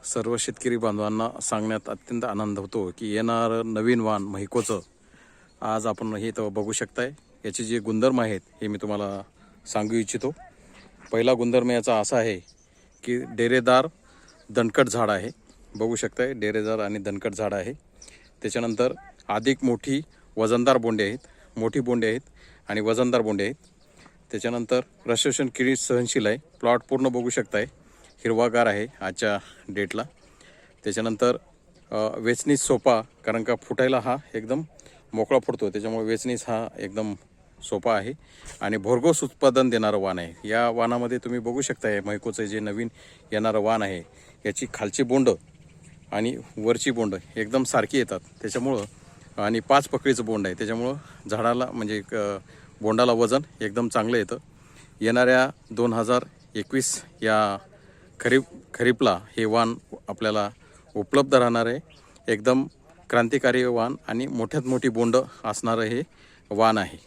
सर्व शेतकरी बांधवांना सांगण्यात अत्यंत आनंद होतो की येणार नवीन वाण महिकोचं आज आपण हे तर बघू शकताय। याचे जे गुणधर्म आहेत हे मी तुम्हाला सांगू इच्छितो। पहिला गुणधर्म याचा असा आहे की डेरेदार दणकट झाड आहे, बघू शकताय डेरेदार आणि दणकट झाड आहे। त्याच्यानंतर अधिक मोठी वजनदार बोंडे आहेत, मोठी बोंडे आहेत आणि वजनदार बोंडे आहेत। त्याच्यानंतर रसशोषण किडी सहनशील आहे, प्लॉट पूर्ण बघू शकताय हिरवागार आहे आजच्या डेटला। त्याच्यानंतर वेचणीस सोपा, कारण का फुटायला हा एकदम मोकळा फुटतो, त्याच्यामुळे वेचणीस हा एकदम सोपा आहे आणि भरघोस उत्पादन देणारं वाण आहे। या वाणामध्ये तुम्ही बघू शकताय महिकोचं जे नवीन येणारं वाण आहे याची खालची बोंड आणि वरची बोंड एकदम सारखी येतात, त्याच्यामुळं आणि 5 पकडीचं बोंड आहे, त्याच्यामुळं झाडाला म्हणजे बोंडाला वजन एकदम चांगलं येतं। येणाऱ्या 2021 या खरीपला हे वाण आपल्याला उपलब्ध राहणार आहे। एकदम क्रांतिकारी वाण आणि मोठ्यात मोठी बोंड असणारं हे वाण आहे।